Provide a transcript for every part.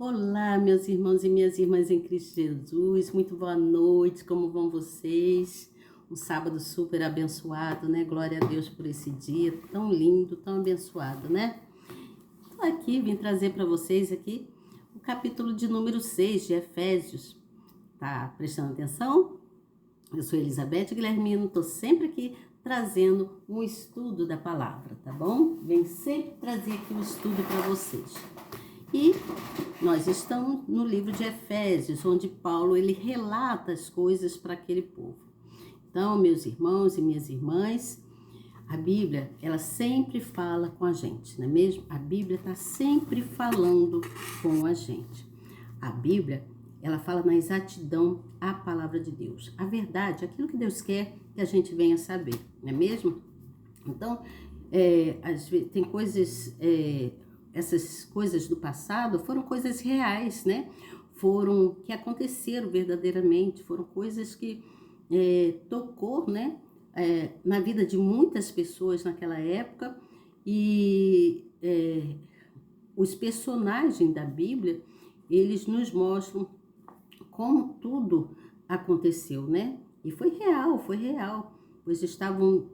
Olá, meus irmãos e minhas irmãs em Cristo Jesus, muito boa noite, como vão vocês? Um sábado super abençoado, né? Glória a Deus por esse dia tão lindo, tão abençoado, né? Estou aqui, vim trazer para vocês aqui o capítulo de número 6 de Efésios. Tá prestando atenção? Eu sou Elizabeth Guilhermino, estou sempre aqui trazendo um estudo da palavra, tá bom? Venho sempre trazer aqui um estudo para vocês. E nós estamos no livro de Efésios, onde Paulo ele relata as coisas para aquele povo. Então, meus irmãos e minhas irmãs, a Bíblia, ela sempre fala com a gente, não é mesmo? A Bíblia está sempre falando com a gente. A Bíblia, ela fala na exatidão a palavra de Deus. A verdade, aquilo que Deus quer que a gente venha saber, não é mesmo? Então, às vezes, tem coisas... essas coisas do passado foram coisas reais, né? Foram que aconteceram verdadeiramente, foram coisas que tocou, né? Na vida de muitas pessoas naquela época e os personagens da Bíblia, eles nos mostram como tudo aconteceu, né? E foi real, pois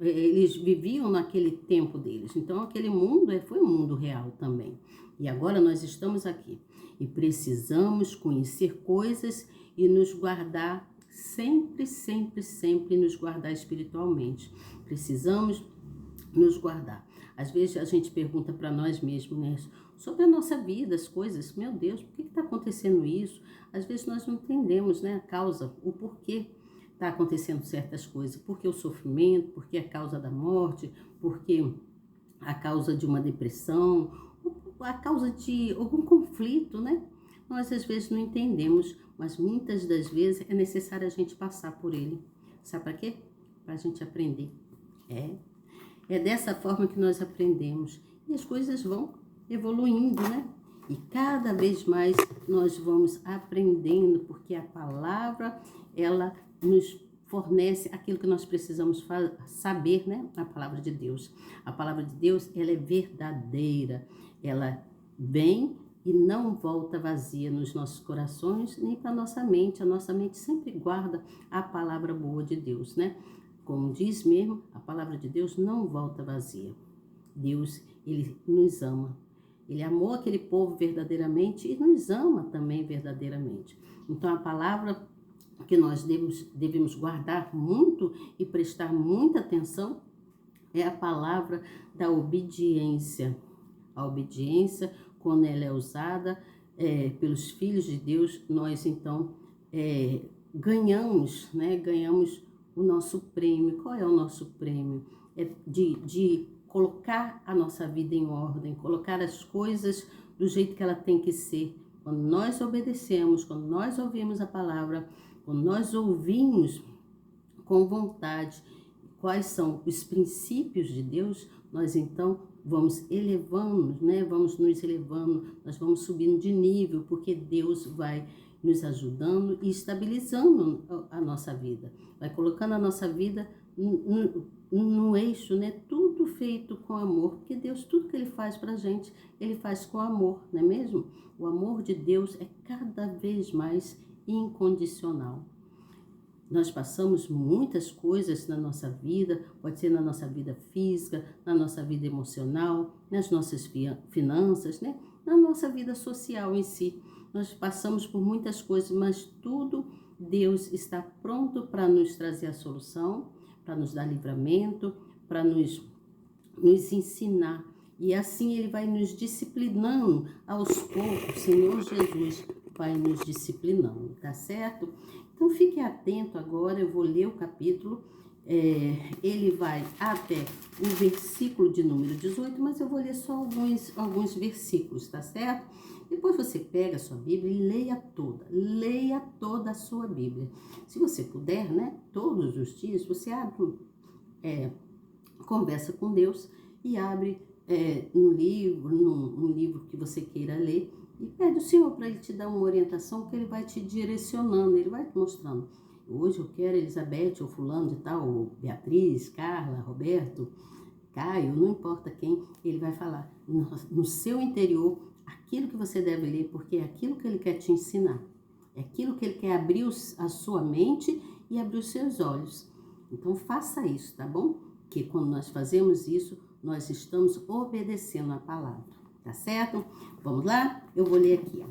eles viviam naquele tempo deles. Então, aquele mundo foi um mundo real também. E agora nós estamos aqui e precisamos conhecer coisas e nos guardar sempre, sempre, sempre nos guardar espiritualmente. Precisamos nos guardar. Às vezes a gente pergunta para nós mesmos, né, sobre a nossa vida, as coisas. Meu Deus, por que está acontecendo isso? Às vezes nós não entendemos, né, a causa, o porquê está acontecendo certas coisas. Porque o sofrimento, porque a causa da morte, porque a causa de uma depressão, a causa de algum conflito, né? Nós às vezes não entendemos, mas muitas das vezes é necessário a gente passar por ele. Sabe para quê? Para a gente aprender. É dessa forma que nós aprendemos. E as coisas vão evoluindo, né? E cada vez mais nós vamos aprendendo, porque a palavra, ela nos fornece aquilo que nós precisamos saber, né? A palavra de Deus. A palavra de Deus, ela é verdadeira. Ela vem e não volta vazia nos nossos corações, nem para a nossa mente. A nossa mente sempre guarda a palavra boa de Deus, né? Como diz mesmo, a palavra de Deus não volta vazia. Deus, ele nos ama. Ele amou aquele povo verdadeiramente e nos ama também verdadeiramente. Então, a palavra que nós devemos guardar muito e prestar muita atenção é a palavra da obediência. A obediência, quando ela é usada pelos filhos de Deus, nós então ganhamos, né? Ganhamos o nosso prêmio. Qual é o nosso prêmio? É de colocar a nossa vida em ordem, colocar as coisas do jeito que ela tem que ser. Quando nós obedecemos, quando nós ouvimos a palavra, quando nós ouvimos com vontade quais são os princípios de Deus, nós então vamos elevando, né? Vamos nos elevando, nós vamos subindo de nível, porque Deus vai nos ajudando e estabilizando a nossa vida. Vai colocando a nossa vida no eixo, né? Tudo feito com amor, porque Deus, tudo que Ele faz pra gente, Ele faz com amor, não é mesmo? O amor de Deus é cada vez mais incondicional. Nós passamos muitas coisas na nossa vida, pode ser na nossa vida física, na nossa vida emocional, nas nossas finanças, né? Na nossa vida social em si. Nós passamos por muitas coisas, mas tudo Deus está pronto para nos trazer a solução, para nos dar livramento, para nos ensinar. E assim Ele vai nos disciplinando aos poucos. O Senhor Jesus vai nos disciplinando, tá certo? Então fique atento agora, eu vou ler o capítulo, ele vai até o versículo de número 18, mas eu vou ler só alguns versículos, tá certo? Depois você pega a sua Bíblia e leia toda a sua Bíblia. Se você puder, né, todos os dias, você abre, conversa com Deus e abre um livro que você queira ler, e pede o Senhor para Ele te dar uma orientação, que Ele vai te direcionando, Ele vai te mostrando. Hoje eu quero Elizabeth, ou fulano de tal, ou Beatriz, Carla, Roberto, Caio, não importa quem, Ele vai falar no seu interior aquilo que você deve ler, porque é aquilo que ele quer te ensinar. É aquilo que ele quer abrir a sua mente e abrir os seus olhos. Então faça isso, tá bom? Porque quando nós fazemos isso, nós estamos obedecendo a palavra, tá certo? Vamos lá? Eu vou ler aqui, ó.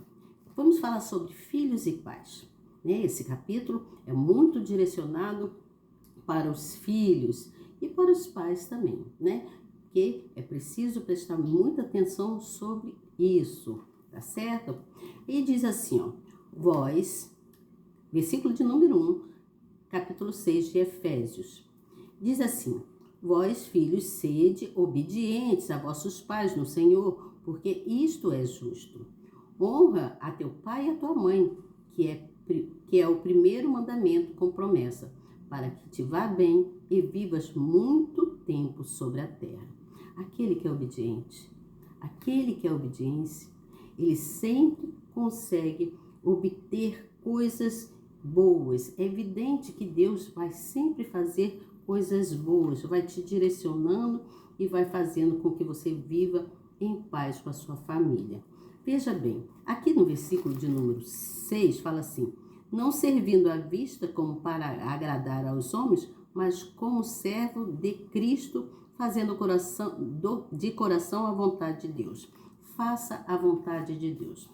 Vamos falar sobre filhos e pais, né? Esse capítulo é muito direcionado para os filhos e para os pais também, né? Porque é preciso prestar muita atenção sobre isso, tá certo? E diz assim, ó, vós, versículo de número 1, capítulo 6 de Efésios, diz assim, vós, filhos, sede obedientes a vossos pais no Senhor, porque isto é justo. Honra a teu pai e a tua mãe, que é o primeiro mandamento com promessa, para que te vá bem e vivas muito tempo sobre a terra. Aquele que é obediente, aquele que é obediência, ele sempre consegue obter coisas boas. É evidente que Deus vai sempre fazer coisas boas, vai te direcionando e vai fazendo com que você viva em paz com a sua família. Veja bem, aqui no versículo de número 6 fala assim, não servindo à vista como para agradar aos homens, mas como servo de Cristo, fazendo de coração a vontade de Deus. Faça a vontade de Deus.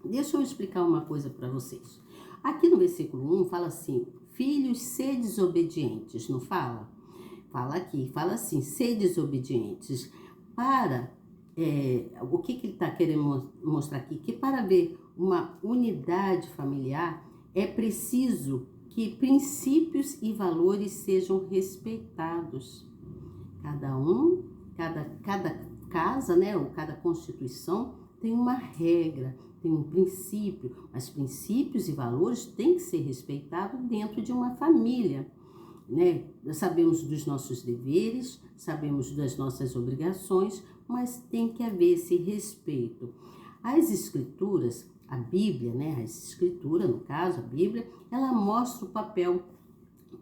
Deixa eu explicar uma coisa para vocês. Aqui no versículo 1 fala assim, filhos, sedes obedientes, não fala? Fala aqui, fala assim, sedes obedientes. O que ele está querendo mostrar aqui? Que para ver uma unidade familiar é preciso que princípios e valores sejam respeitados. Cada casa, né, ou cada constituição tem uma regra, tem um princípio, mas princípios e valores têm que ser respeitados dentro de uma família, né? Nós sabemos dos nossos deveres, sabemos das nossas obrigações, mas tem que haver esse respeito. As escrituras, a Bíblia, né? A escritura, no caso, a Bíblia, ela mostra o papel,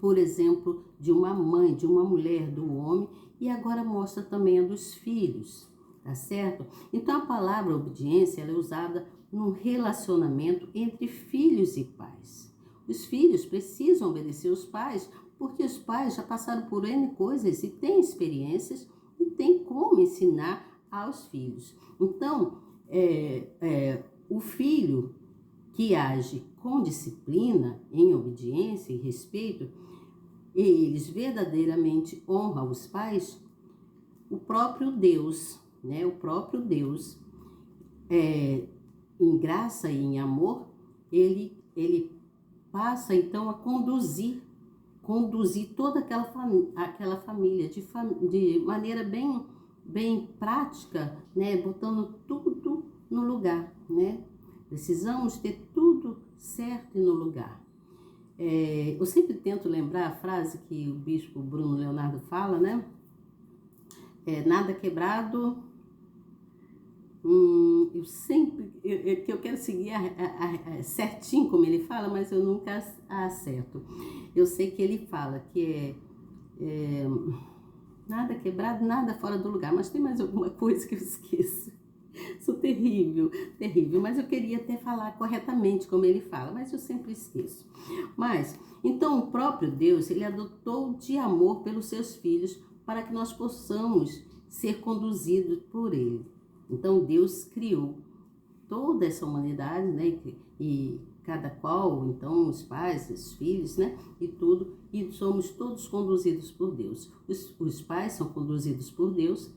por exemplo, de uma mãe, de uma mulher, do homem, e agora mostra também a dos filhos, tá certo? Então a palavra obediência, ela é usada num relacionamento entre filhos e pais. Os filhos precisam obedecer os pais, porque os pais já passaram por N coisas e têm experiências e têm como ensinar aos filhos. Então, o filho que age com disciplina, em obediência e respeito, eles verdadeiramente honram os pais, o próprio Deus, né? O próprio Deus, em graça e em amor, ele passa então a conduzir toda aquela família de maneira bem prática, né? Botando tudo no lugar, né? Precisamos ter tudo certo e no lugar. Eu sempre tento lembrar a frase que o bispo Bruno Leonardo fala, né? Nada quebrado. Eu quero seguir certinho como ele fala, mas eu nunca acerto. Eu sei que ele fala que nada quebrado, nada fora do lugar, mas tem mais alguma coisa que eu esqueço. Sou terrível, mas eu queria até falar corretamente como ele fala, mas eu sempre esqueço. Mas, então o próprio Deus, ele adotou de amor pelos seus filhos para que nós possamos ser conduzidos por ele. Então Deus criou toda essa humanidade, né? E cada qual, então os pais, os filhos, né? E tudo, e somos todos conduzidos por Deus. Os pais são conduzidos por Deus.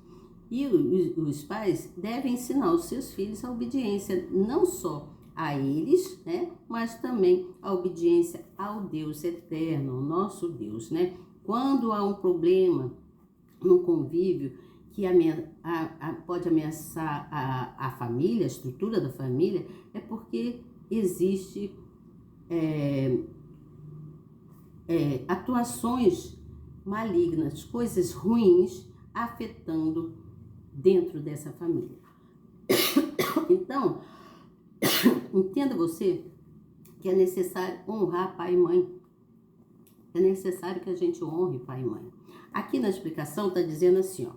E os pais devem ensinar os seus filhos a obediência, não só a eles, né, mas também a obediência ao Deus eterno, ao nosso Deus, né? Quando há um problema no convívio que pode ameaçar a família, a estrutura da família, é porque existe atuações malignas, coisas ruins afetando dentro dessa família. Então, entenda você que é necessário honrar pai e mãe. É necessário que a gente honre pai e mãe. Aqui na explicação está dizendo assim, ó.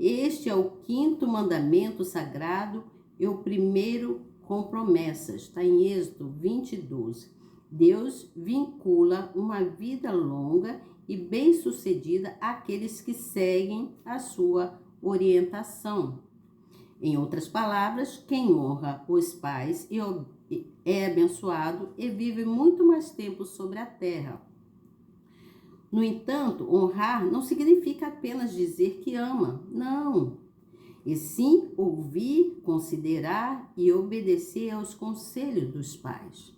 Este é o quinto mandamento sagrado e o primeiro com promessas. Está em Êxodo 20:12. Deus vincula uma vida longa e bem-sucedida àqueles que seguem a sua orientação. Em outras palavras, quem honra os pais é abençoado e vive muito mais tempo sobre a terra. No entanto, honrar não significa apenas dizer que ama, não. E sim ouvir, considerar e obedecer aos conselhos dos pais.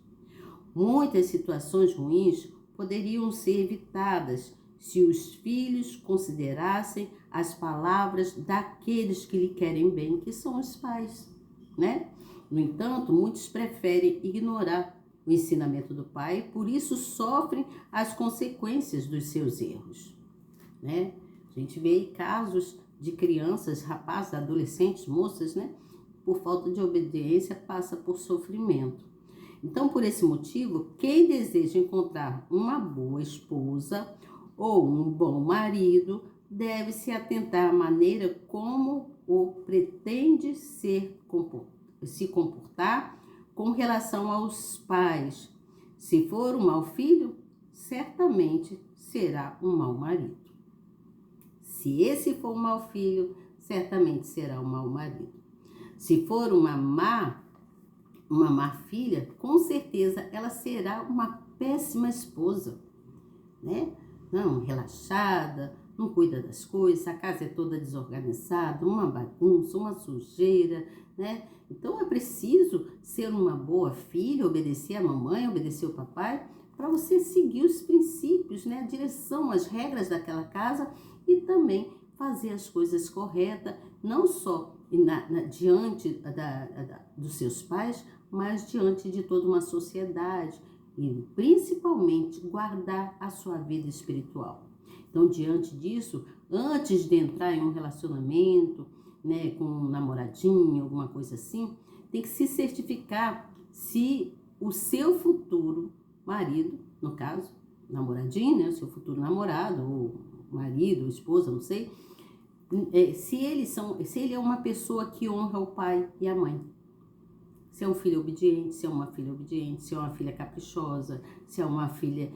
Muitas situações ruins poderiam ser evitadas se os filhos considerassem as palavras daqueles que lhe querem bem, que são os pais, né? No entanto, muitos preferem ignorar o ensinamento do pai e por isso sofrem as consequências dos seus erros, né? A gente vê aí casos de crianças, rapazes, adolescentes, moças, né? Por falta de obediência, passa por sofrimento. Então, por esse motivo, quem deseja encontrar uma boa esposa ou um bom marido deve se atentar à maneira como o pretende se comportar com relação aos pais. Se for um mau filho, certamente será um mau marido. Se esse for um mau filho, certamente será um mau marido. Se for uma má filha, com certeza ela será uma péssima esposa, né? Não, relaxada, não cuida das coisas, a casa é toda desorganizada, uma bagunça, uma sujeira, né? Então é preciso ser uma boa filha, obedecer a mamãe, obedecer o papai, para você seguir os princípios, né? A direção, as regras daquela casa e também fazer as coisas corretas, não só diante dos seus pais, mas diante de toda uma sociedade e principalmente guardar a sua vida espiritual. Então, diante disso, antes de entrar em um relacionamento, né, com um namoradinho, alguma coisa assim, tem que se certificar se o seu futuro marido, no caso, namoradinho, né, o seu futuro namorado, ou marido, ou esposa, não sei, se ele é uma pessoa que honra o pai e a mãe. Se é um filho obediente, se é uma filha obediente, se é uma filha caprichosa, se é uma filha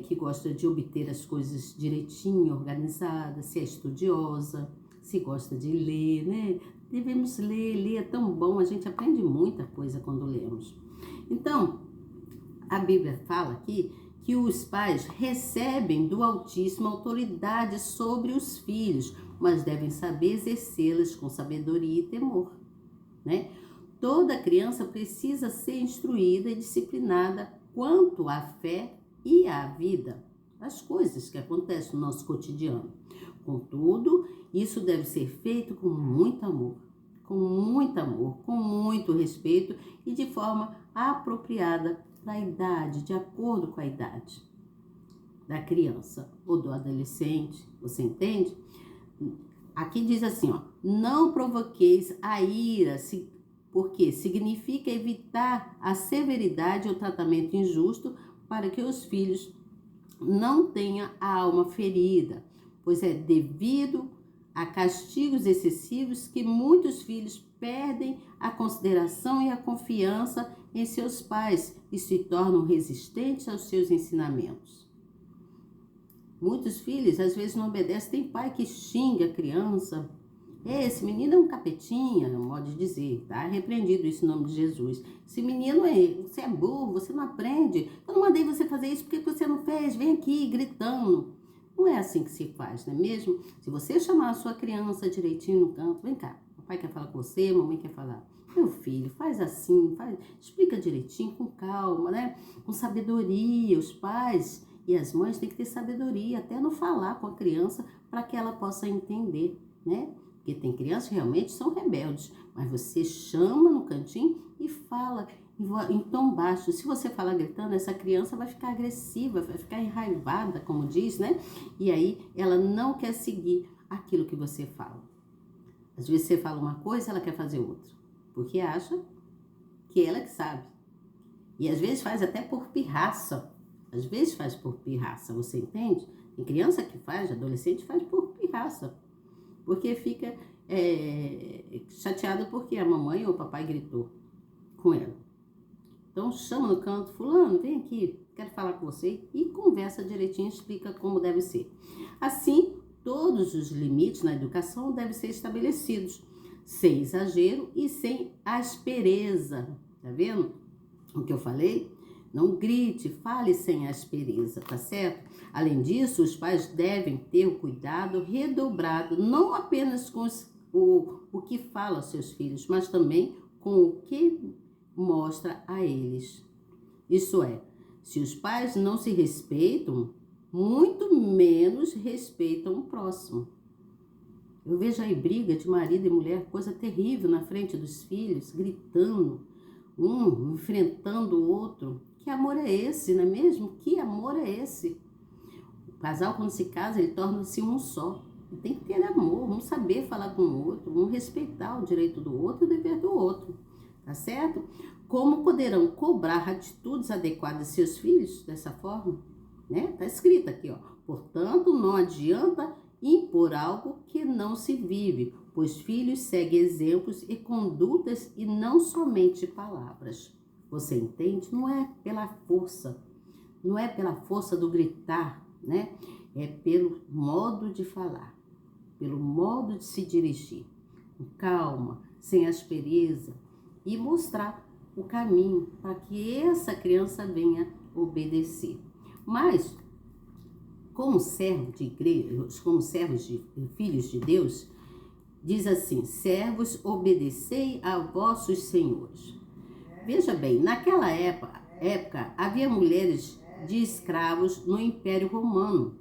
que gosta de obter as coisas direitinho, organizada, se é estudiosa, se gosta de ler, né? Devemos ler é tão bom, a gente aprende muita coisa quando lemos. Então, a Bíblia fala aqui que os pais recebem do Altíssimo autoridade sobre os filhos, mas devem saber exercê-las com sabedoria e temor, né? Toda criança precisa ser instruída e disciplinada quanto à fé e à vida, as coisas que acontecem no nosso cotidiano. Contudo, isso deve ser feito com muito amor, com muito respeito e de forma apropriada da idade, de acordo com a idade da criança ou do adolescente, você entende? Aqui diz assim, ó, não provoqueis a ira, porque significa evitar a severidade ou tratamento injusto para que os filhos não tenham a alma ferida, pois é devido a castigos excessivos que muitos filhos perdem a consideração e a confiança em seus pais e se tornam resistentes aos seus ensinamentos. Muitos filhos às vezes não obedecem, tem pai que xinga a criança. Esse menino é um capetinha, é um modo de dizer, tá? Repreendido isso em nome de Jesus. Esse menino você é burro, você não aprende. Eu não mandei você fazer isso porque você não fez, vem aqui gritando. Não é assim que se faz, não é mesmo? Se você chamar a sua criança direitinho no canto, vem cá, papai quer falar com você, mamãe quer falar. Meu filho, faz assim, explica direitinho, com calma, né? Com sabedoria. Os pais e as mães têm que ter sabedoria, até no falar com a criança, para que ela possa entender, né? Porque tem crianças que realmente são rebeldes, mas você chama no cantinho e fala em tom baixo. Se você falar gritando, essa criança vai ficar agressiva, vai ficar enraivada, como diz, né? E aí ela não quer seguir aquilo que você fala. Às vezes você fala uma coisa, ela quer fazer outra, porque acha que ela que sabe. E às vezes faz até por pirraça. Às vezes faz por pirraça, você entende? Tem criança que faz, adolescente faz por pirraça. porque fica chateada porque a mamãe ou o papai gritou com ela. Então chama no canto, fulano, vem aqui, quero falar com você, e conversa direitinho, explica como deve ser. Assim, todos os limites na educação devem ser estabelecidos, sem exagero e sem aspereza. Tá vendo o que eu falei? Não grite, fale sem aspereza, tá certo? Além disso, os pais devem ter o cuidado redobrado, não apenas com o que fala aos seus filhos, mas também com o que mostra a eles. Isso é, se os pais não se respeitam, muito menos respeitam o próximo. Eu vejo aí briga de marido e mulher, coisa terrível na frente dos filhos, gritando, um enfrentando o outro. Que amor é esse, não é mesmo? Que amor é esse? O casal, quando se casa, ele torna-se um só. Tem que ter amor, um saber falar com o outro, um respeitar o direito do outro e o dever do outro. Tá certo? Como poderão cobrar atitudes adequadas de seus filhos dessa forma? Né? Tá escrito aqui, ó. Portanto, não adianta impor algo que não se vive, pois filhos seguem exemplos e condutas e não somente palavras. Você entende? Não é pela força, não é pela força do gritar, né? É pelo modo de falar, pelo modo de se dirigir, com calma, sem aspereza, e mostrar o caminho para que essa criança venha obedecer. Mas, como servo de igreja, como servos de filhos de Deus, diz assim: servos, obedecei a vossos senhores. Veja bem, naquela época havia mulheres de escravos no Império Romano.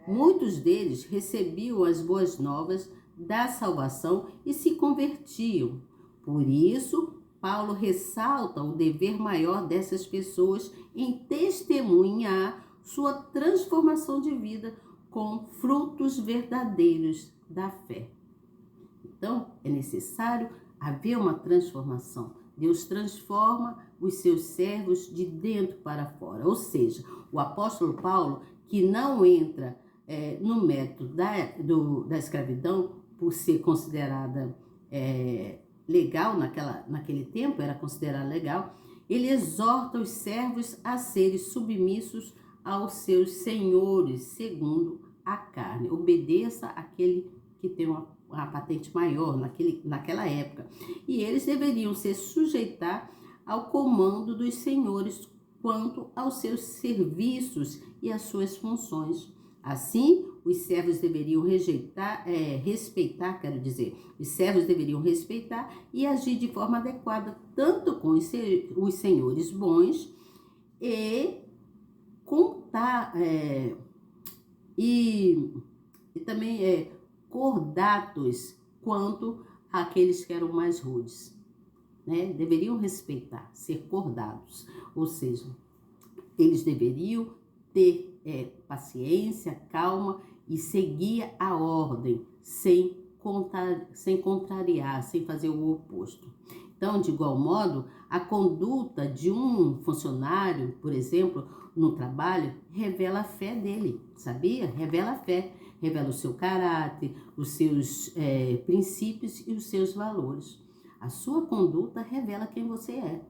Muitos deles recebiam as boas novas da salvação e se convertiam. Por isso, Paulo ressalta o dever maior dessas pessoas em testemunhar sua transformação de vida com frutos verdadeiros da fé. Então, é necessário haver uma transformação. Deus transforma os seus servos de dentro para fora. Ou seja, o apóstolo Paulo, que não entra no método da escravidão, por ser considerada legal naquele tempo, era considerada legal, ele exorta os servos a serem submissos aos seus senhores, segundo a carne. Obedeça aquele que tem uma patente maior naquela época. E eles deveriam se sujeitar ao comando dos senhores quanto aos seus serviços e às suas funções. Assim, os servos deveriam os servos deveriam respeitar e agir de forma adequada, tanto com os senhores bons e também cordatos quanto àqueles que eram mais rudes, né? Deveriam respeitar, ser cordatos, ou seja, eles deveriam ter paciência, calma e seguir a ordem, sem contrariar, sem fazer o oposto. Então, de igual modo, a conduta de um funcionário, por exemplo, no trabalho, revela a fé dele, sabia? Revela a fé, revela o seu caráter, os seus princípios e os seus valores. A sua conduta revela quem você é.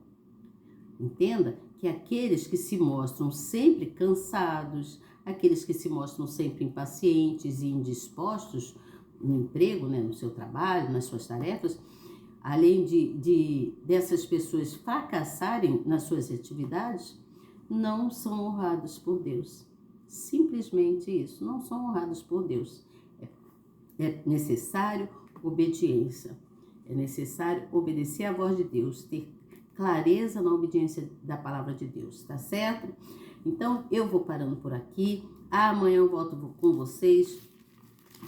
Entenda que aqueles que se mostram sempre cansados, aqueles que se mostram sempre impacientes e indispostos no emprego, né, no seu trabalho, nas suas tarefas, além dessas pessoas fracassarem nas suas atividades, não são honrados por Deus. Simplesmente isso, não são honrados por Deus. É necessário obediência, é necessário obedecer à voz de Deus, ter clareza na obediência da palavra de Deus, tá certo? Então, eu vou parando por aqui. Amanhã eu volto com vocês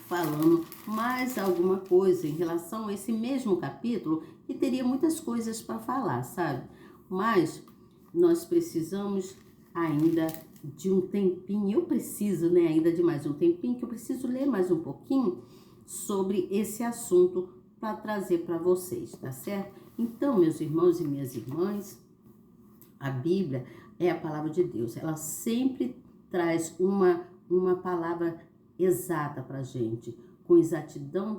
falando mais alguma coisa em relação a esse mesmo capítulo, que teria muitas coisas para falar, sabe? Mas nós precisamos ainda de um tempinho, eu preciso, né, ainda de mais um tempinho, que eu preciso ler mais um pouquinho sobre esse assunto para trazer para vocês, tá certo? Então, meus irmãos e minhas irmãs, a Bíblia é a palavra de Deus. Ela sempre traz uma palavra exata para a gente, com exatidão,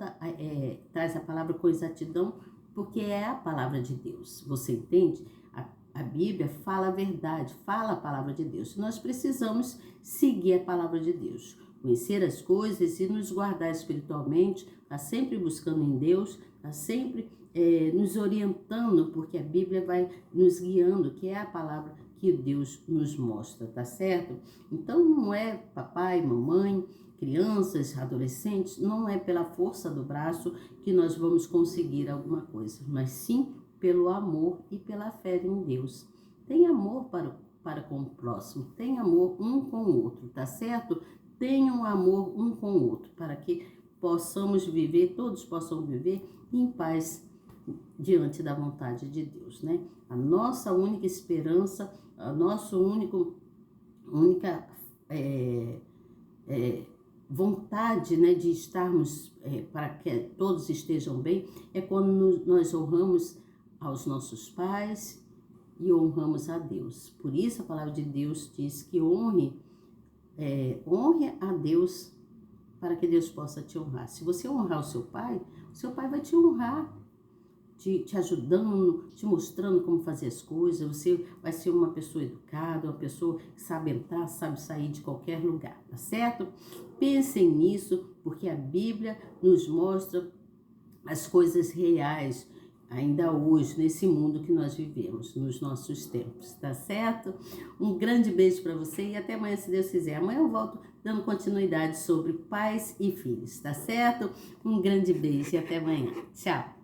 traz a palavra com exatidão, porque é a palavra de Deus. Você entende? A Bíblia fala a verdade, fala a palavra de Deus. Nós precisamos seguir a palavra de Deus, conhecer as coisas e nos guardar espiritualmente, tá sempre buscando em Deus, tá sempre nos orientando, porque a Bíblia vai nos guiando, que é a palavra que Deus nos mostra, tá certo? Então não é papai, mamãe, crianças, adolescentes, não é pela força do braço que nós vamos conseguir alguma coisa, mas sim pelo amor e pela fé em Deus. Tem amor para com o próximo, tem amor um com o outro, tá certo? Tenham amor um com o outro, para que possamos viver, todos possam viver em paz diante da vontade de Deus, né? A nossa única esperança, a nossa única vontade, né, de estarmos, para que todos estejam bem, é quando nós honramos aos nossos pais e honramos a Deus. Por isso a palavra de Deus diz que honre a Deus para que Deus possa te honrar. Se você honrar o seu pai vai te honrar, te ajudando, te mostrando como fazer as coisas. Você vai ser uma pessoa educada, uma pessoa que sabe entrar, sabe sair de qualquer lugar, tá certo? Pensem nisso, porque a Bíblia nos mostra as coisas reais, ainda hoje, nesse mundo que nós vivemos, nos nossos tempos, tá certo? Um grande beijo para você e até amanhã, se Deus quiser. Amanhã eu volto dando continuidade sobre pais e filhos, tá certo? Um grande beijo e até amanhã. Tchau!